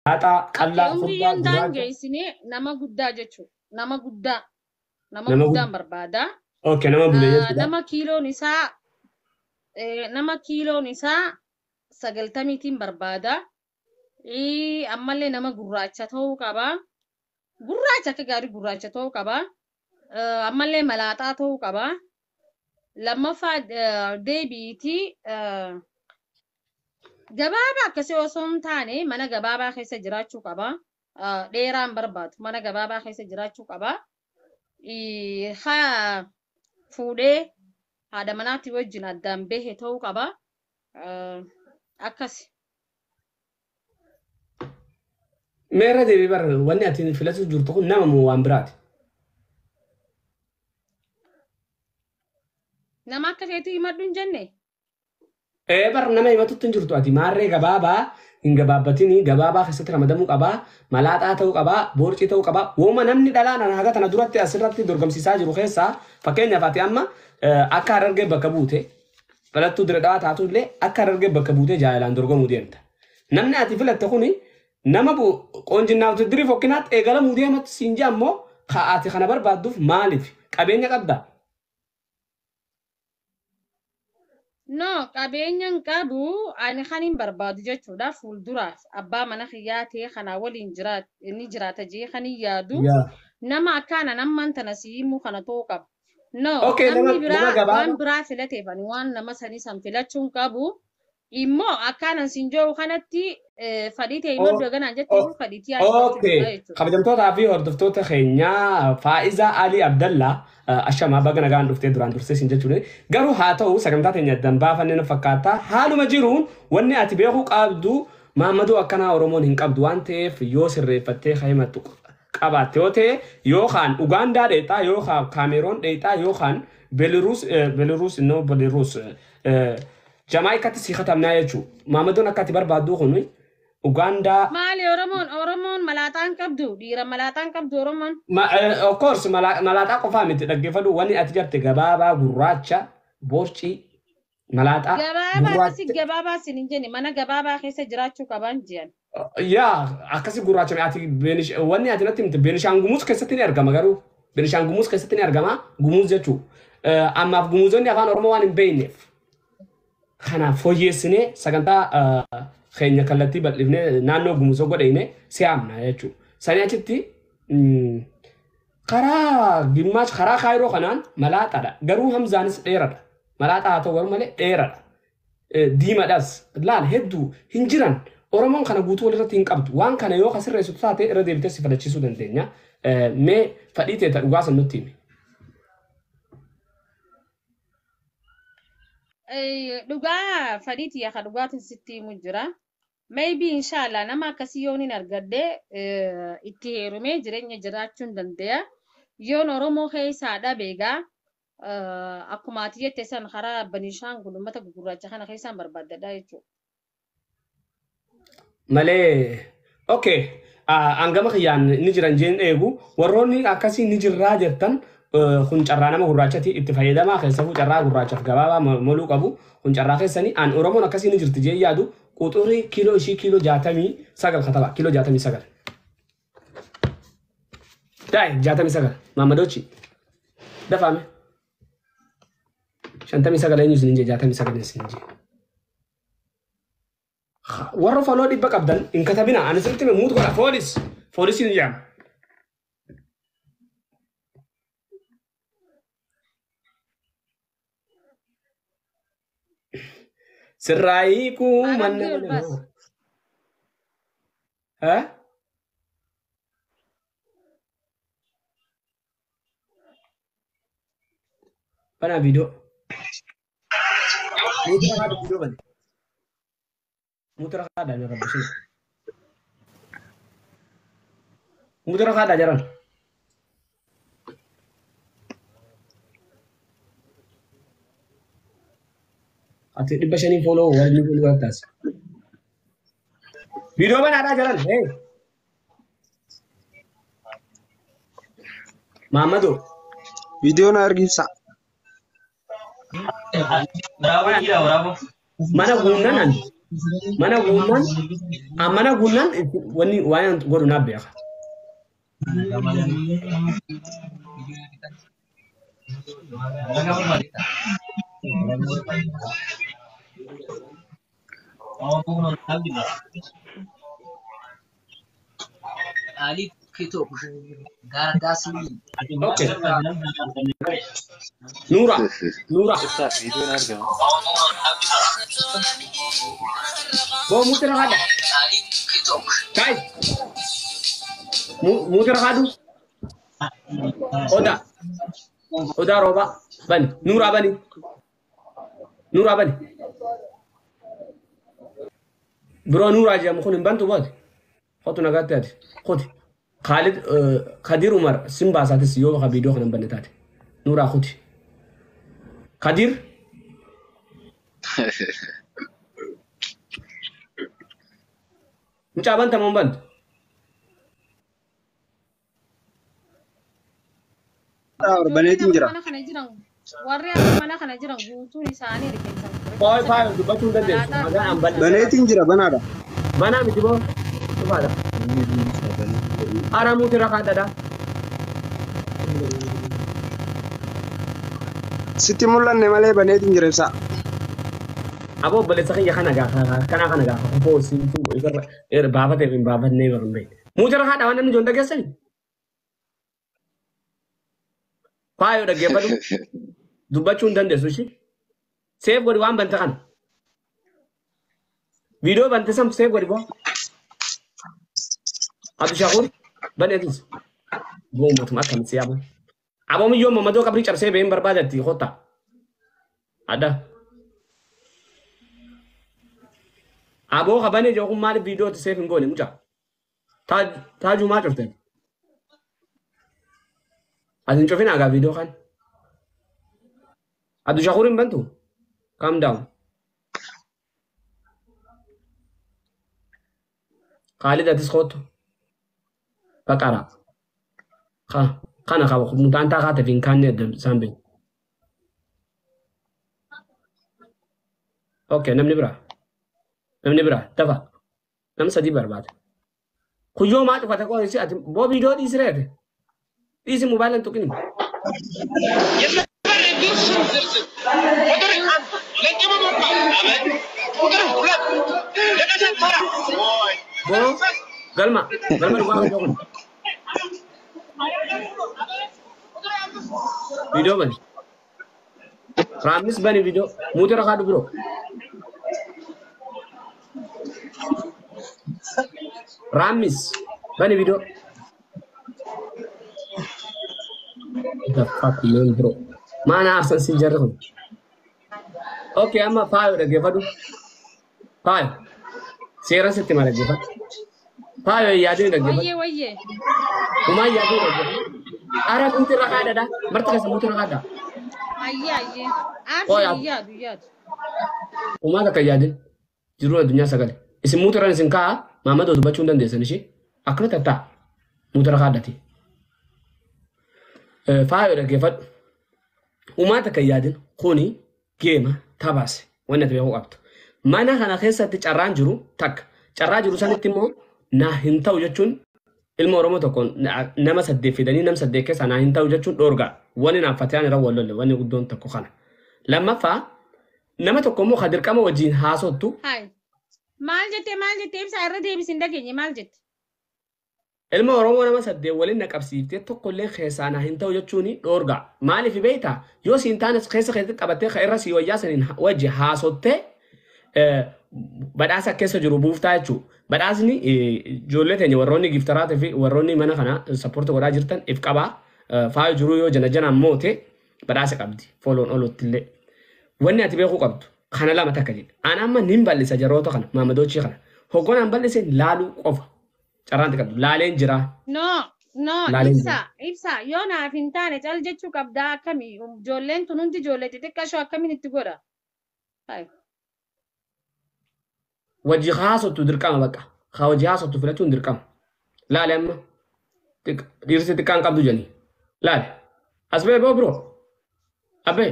Haadha qal'aa furdaa Umriin gurraacha. daangeessine nama guddaa jechuudha. Nama Nama guddaan guddaa. barbaada. Okay, nama bulee jechuudha. Nama kiiloon isaa 90tiin barbaada. Ammallee nama gurraacha ta'uu qaba. Gurraacha akka gaarii gurraacha ta'uu qaba. Ammallee malaaxaa ta'uu qaba. Lammaffaa deebiitii gabaabaa akkasii osoo hin taane mana gabaabaa keessa jiraachuu qaba. Dheeraan barbaadu mana gabaabaa keessa jiraachuu qaba. Haa fuudhee haadha manaatti wajjin addaan bahe ta'uu qaba. Akkasi. Meerra deebii bara wanni ati filatu jirtu kun nama moo waan biraati? Nama akka keetii himadhu hin jenne? Bar nama himatutti hin jirtu ati maarree gabaabaa hin gabaabbatini gabaabaa keessatti ramadamuu qabaa malaaxaa ta'uu qabaa boorcii ta'uu qabaa wooma namni dhalaan haga tana duratti asirratti dorgomsiisaa jiru keessaa fakkeenyaaf ati amma akka Harargee bakka buute dhalattuu dira dhawaa taatu illee akka Harargee bakka buute jaalaan dorgomuu deemta. Namni ati filatte kuni nama qoonjinnaaf dirii fokkinaatti eegalamuu deematu siin jaa ammoo ati kana barbaadduuf maaliif qabeenya qabdaa? No, qabeenyan qabu ani kan hin barbaadu jechuudha fuulduraaf abbaa mana kiyyaa ta'e kana waliin ni jiraata jee kan hin yaadu nama akkaana namman tana siimuu kana ta'uu qaba. No, namni biraa waan biraa filateef ani waan nama sanii san filachuun qabu immoo akkaanan siin jiru kanatti fadhii ta'e imaluu ganaan jettu fadhiitii jechuudha. Kabajamtootaa fi hordoftoota keenyaa Faa'izaa Alii Abdallaa ashama baga nagaan dhuftee duraan dursee siin jechuudha. Garuu haa ta'u sagantaa teenya danbaafannee na fakkaata haaluma jiruun wanni ati beekuu qabdu Maammaduu akkanaa Oromoon hin qabdu waan ta'eef yoo sirreeffattee himatu qabaatte yoo ta'e yookaan Ugaandaa dheetaa yookaan Kaameroon dheetaa yookaan Belarus Jamaayikaatti si khatamnaa jechuudha. Maammaduun akka ati barbaaddu kun Uganda. Maali Oromoon malaataan qabdu dhiira malaataan qabdu Oromoon. Of course malaataa qofaa miti dhaggeeffadhu wanni ati jarte gabaabaa gurraacha boorcii malaataa. Gabaabaa sin hin jenne mana gabaabaa keessa jiraachuu qaban jiran. Yaa akkasi gurraacha ati wanni ati natti miti Beenishaangumuus keessatti ni argama garuu Beenishaangumuus keessatti ni argama gumuuz jechuudha. Ammaaf gumuuzonni afaan Oromoo waan hin beekneef. Kana fooyyessinee sagantaa keenya kallattii bal'ifnee naannoo gumuuzoo godhine si'aamna jechuudha. Sanii achitti karaa Gimaash karaa Kaayiroo kanaan malaaxaadha. Garuu Hamzaanis dheeradha. Malaaxaa haa ta'u garuu malee dheeradha. Diimadhas laal hedduu hin jiran. Oromoon kana guutuu walirratti hin qabdu. Waan kana yoo kasirreessitu taate irra deebitee si falachiisuu dandeenya. Mee fadhii teeta dhugaa san nutti himi. Dhugaa fadhiitii akka dhugaatiin sitti himu jira. Maybe inshallah nama akkasii yoon hin argadde itti heerumee jireenya jiraachuu hin danda'a. Yoon Oromoo keessaa dhabeegaa akkuma ati jette san karaa Beenishaangul uummata gurraacha kana keessaan barbaaddadha jechuudha. Malee okay angama kiyyaan ni jiran jeen eegu warroonni akkasii ni jirraa jettan kun carraa nama gurraachati itti fayyadamaa keessafuu carraa gurraachaaf gabaabaa moluu qabu kun carraa keessanii an Oromoon akkasii ni jirti jee yaadu quxurii kiiloo ishii kiiloo 69 kataba kiiloo 69 dai 69 Maammadochi dafaame 59 eenyu isin jee 69 isin jee warra faloo dhibba qabdan in katabina ani sirriitti muutu godha foolisiin jaam. Sirraayiku manne Pana video. Mutra kada jaran besi. Mutra kada jaran. Ati di bashani follow wali ni atas. Video mana ada jalan? Hey. Maammaduu. Video na argisa. Mana gunanan? Mana gunan, amana gunan wani wayan godu na biya. Okay. Nura, Nura. Bawa muter ada. Kai. Muter kadu. Oda. Oda roba. Bani. Nura bani. Nura bani. Bro Nura aja mukun bantu bad. Khotu nagati adi. Khoti. Khalid Khadir Umar Simba sati siyo ka video kan bani tati. Nura khoti. Khadir. Mucha banta mamban. Baneetiin jira. Mana kana jiran guutuun isaanii rifeensa. Fai dubbachuu dandeessu. Magaan amban. Baneetiin jira banaadha. Mana miti boo. Dhufaadha. Ara muti rakaadadha. Sitti mul'anne malee baneetiin jira ibsa. Abo balesa kan kana ga ko sintu baba te baba ne barne muti rakaada wannan jon da gasani fayo da gefadu dubbachuu dandeessu shi save godi waan banta kana video banta sam save godi bo Abdu Shakur banetis bo mutum akam siyaba abo mi yom mamado kabri char save en barbadati khota ada Abo kabane jo kumari video to save ngone mucha. Ta ju ma chofte. Adin chofina aga video kan. Adu Shakurin bantu. Calm down. Khalid atis khoto. Bakara. Kana ka mutanta ka ta finkanne da sambe. Okay, namni bra. Namni bira tafa nam sadi barbaad kuyo ma tafa ta ko isi at bo video di sirete isi mobile to kini bo galma ko jogon video bani Ramis bani video muter rakadu bro Ramis bani video the fuck man bro mana asan sinjar ko okay amma file da gefadu file sera sette mara gefa file yadu da gefa Wayye. kuma yadu da gefa ara kunti rakada da martaka sa mutu rakada Ayye. Oh, ya. Yadu. kuma da kayadin jiru dunya sagale isi mutu ran sin ka mamado dubbachuu dandeessan ishee akkana tatta mutu rakadati faayo dhaggeeffadhu umaata kan yaadin kuni geema tabaase wanni ati beekuu qabdu mana kana keessatti carraan jiru takka carraa jiru sanitti immoo naa hin ta'u jechuun ilma oromoo tokko nama saddeet fidanii nam saddeet keessa naa hin ta'u jechuun dhoorgaa wanni naaf fatiyaan irra wallolle wanni guddoon tokko kana lammaffaa nama tokko immoo ka dirqama wajjin haasottu maal jette ibsa irra deebisin dhageenye maal jette ilma oromoo nama saddeet waliin na qabsiiftee tokkollee keessaa naa hin ta'u jechuun dhoorgaa maaliif beektaa yoo siin taanes keessatti qabattee ka irra sii wayyaa saniin wajji haasottee badhaasa keessa jiru buuftaa jechuudha. Badhaasni ijoollee teenya warroonni giftaraatee fi warroonni mana kana sappoortii godhaa jirtan if qabaa faayu jiru yoo jana janaan moote badhaasa qabdi fooloon olutti illee. Wanni ati beekuu qabdu kana lama takka jedhe. Ani amma nin bal'isa jaroota kana maamadochii kana hogganaan bal'ise laaluu qofa carraanti qabdu laaleen jira. No, ibsa yoo naaf hin taane cal jechuu qabdaa akkamii ijoolleen tun hundi ijoollee xixiqqashoo akkamiin itti godha. Wajji haasottu dirqama bakka. Haa wajji haasottu filachuun dirqama. Laale amma dhiirsi xiqqaan qabdu janii. Laale as bee boo biroo. Abbee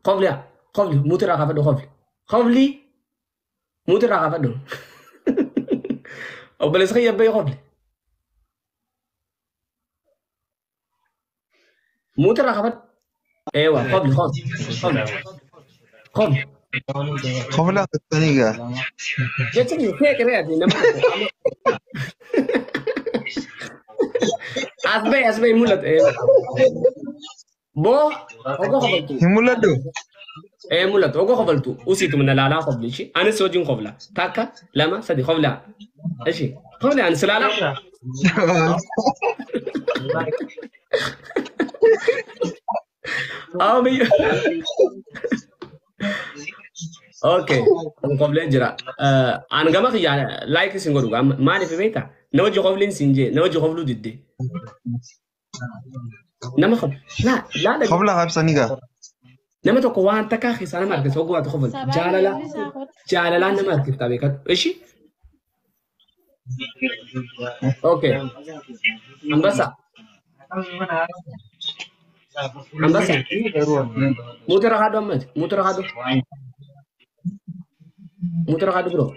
qofli muutiraa kaafadhu qofli. Qofli موت الرقبة دو أو بلس خي يبي قبل موت الرقبة أيوة قبل قبل خبلا الثانية جتني كيك ريادي نما أسبي مولد بو أوكو قبلتو همولدو مولد أوكو قبلتو وسيتو من العلا قبل شيء أنا سوجين قبله تاكا لما سدي قبله إيشي قبله أنا سلالا أمي اوكي قبل جرا انا جماعه يعني لايك سينغورو ما في بيتا نوجي قبلين سينجي نوجي قبلو ددي نما خب لا لا خبلا غاب ثانية نما تو كوان تكاخي سنه ماركه سوغو تخفل جالا نما ماركه تابيك ايشي اوكي امباسا موتر غادو برو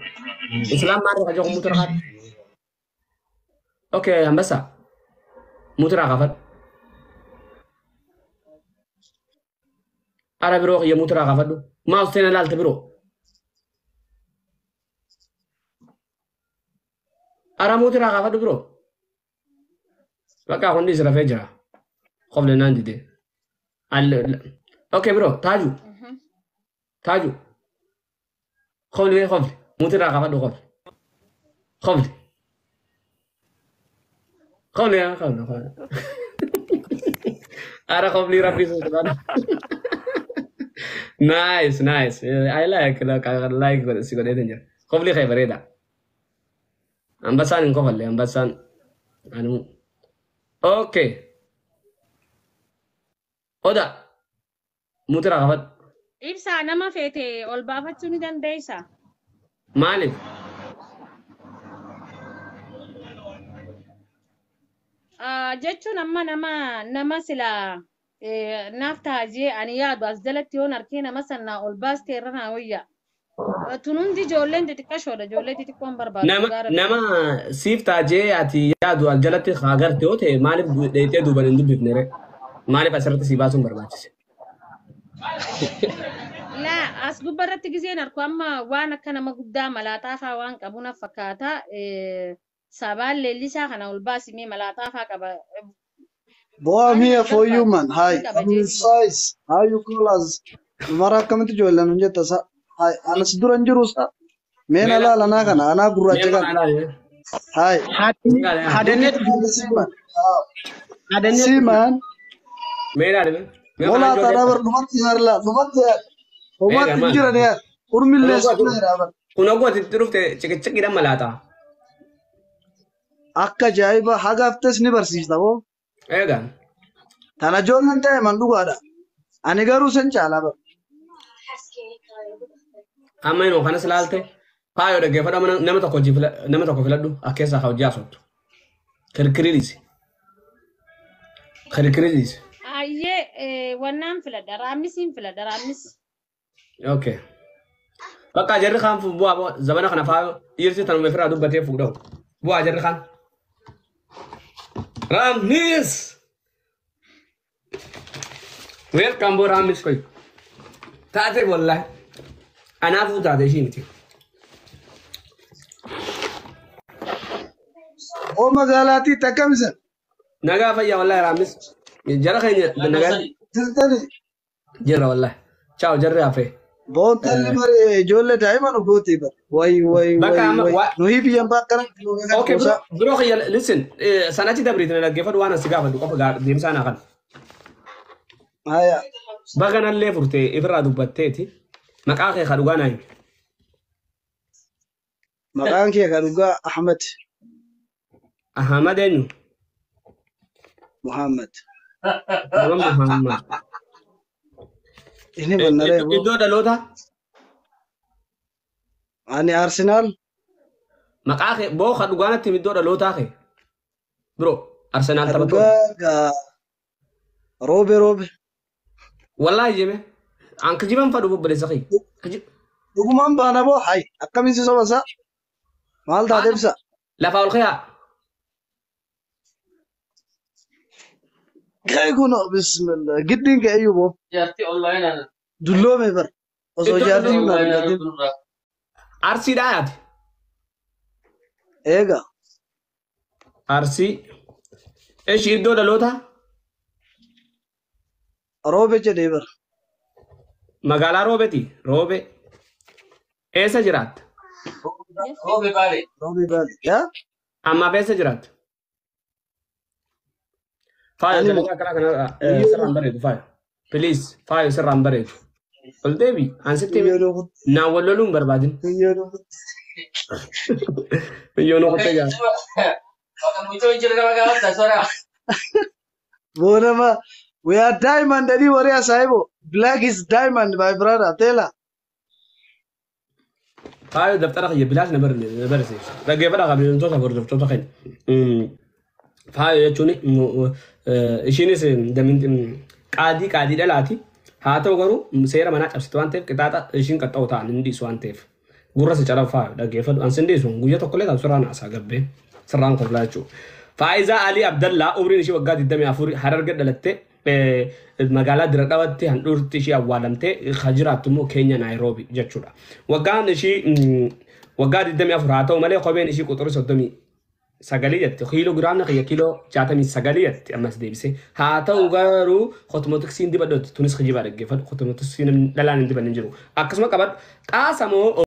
اسلام ما رجع موتر غادو اوكي امباسا موتر غافت ara biro ya موتر غافت ما استنا لالت برو ara موتر غافت برو بقى هوندي سرافجا قبل ناندي دي اوكي برو تاجو قبل موتر غافت قبل ara قبل ربي سبحانه nice I like but sigo de danger قبل خيبريدا ambasan قبل ambasan anu اوكي oda موتر غافت إبسا نما فيتي أول بافت سوني دان ديسا مالك جتشو نما سلا نافتا جي أنياد وأزدلت يون أركينا مثلا أول باس تيرنا ويا تنون دي جولين دي تكشودا جولين دي تكون برباد نما سيف تاجي أتي ياد والجلت خاغر تيوته مالك ديته دوبرندو بيفنره مالك أسرت سيباسون بربادش لا أسلوب برات تجزين أركوما وانا كان ما قدام لا تافا وان كابونا فكاتا سبال اللي ساخنا والباس مي ملا تافا كابا Boy, I'm here for you, man. Hi, I'm in size. How you call us? Mara kami tu jual nunja tasa. Hi, anas duran jurusa. Mena la lana kana, ana guru aja kan. Hi, hadennya si man. Mera ada Bola tara ber numat yarla, numat injura dia. Urmille sebenarnya ber. Kuna gua terus cek ida malata. Akka jaiba haga aftes ni bersis tau. Kan? Tanah jual nanti mandu ada. Ane garu sencala ber. Amma ino kana selalte. Payo de gefa dama nama to ko jifla nama to ko filadu akesa haw jasot. Kirkiris. aye wannan filada ramisin filada ramis okay baka jarri khan fu bo zabana kana fa yirti tan me fira du bate fu do bo jarri khan ramis welcome bo ramis koy taate wallahi ana fu taate shi miti O magalati takamsa. naga fa ya wallahi ramis جرى خير نجار جرى والله ciao جرى عفري बहुत तल्ली मरे जोले टाइम अनु गोती पर वाई नोही भी हम बात करें okay bro खिया listen سنتي دبريت انا جفد وانا سيغا فدو قف غار ديم سانا كان هيا بغنا اللي فرتي افرا دبتتي مقاخي خدغانا مقانكي خدغا احمد انو محمد ini benar ya itu ada lota ani Arsenal makake bo khadugana tim itu ada lota ke bro Arsenal tabato robe wallahi jeme an kajiban fadu bo bele sakhi Dhugumaan baana boo hay akkamiin si sobasa maal taatee ibsa. Lafa ol kayaa. Kee kun bismillah giddiin kee iyyuu boo Jaartii online dulloome bar osoo jaartiin hin argatin. Arsiidhaa yaati. Eega Arsii. Eeshi iddoo dhaloota roobe jedhee bar magaalaa Roobeeti. Roobe. Eessa jiraatta? Roobe baale. roobe baale yaa Amma eessa jiraatta? Faayo Ani dalagaa karaa kana sirraan bareedu faayo. Please faayo sirraan bareedu. Ol deebi ansitti yeroo kun naan wal loluu hin barbaadin. yeroo kun Biyyoon okottee jaa. Bakka mucoo jira nama gaafata soraa. boonama we are diamond dhadhii waree asaayibo black is diamond my brother teela. Faayo daftara kiyya bilaash na barsiisa. Dhaggeeffadhaa qabeeyyantoota hordoftoota keenya. Faayo jechuun ishiinis qaadii dhalaati. Haa ta'u garuu seera manaa cabsite waan ta'eef qixaaxa ishiin qaxxa'u ta'an hin dhiisu waan ta'eef. Gurra si cala faayo dhaggeeffadhu. Ansi hin dhiisu guyyaa tokkollee taatu sirraan haasaa gabbee sirraan koplaa jechuudha. Faayizaa Alii Abdallaa umriin ishii waggaa 24 Hararge dhalattee magaalaa Dira Dhawaatti handhuurti ishii awwaalamtee kan jiraattu immoo Keenya Naayiroobi jechuudha. Waggaan ishii waggaa 24 haa ta'u malee kopheen ishii quxurii 39 jette kiiloogiraamni kiyya kiiloo 69 jette ammas deebisee haa ta'u garuu kotomootiksiin dibadhootti tunis kijibaa dhaggeeffadhu kotomootiksiin dhalaan hin dibanne hin jiru akkasuma qabadhu xaasamoo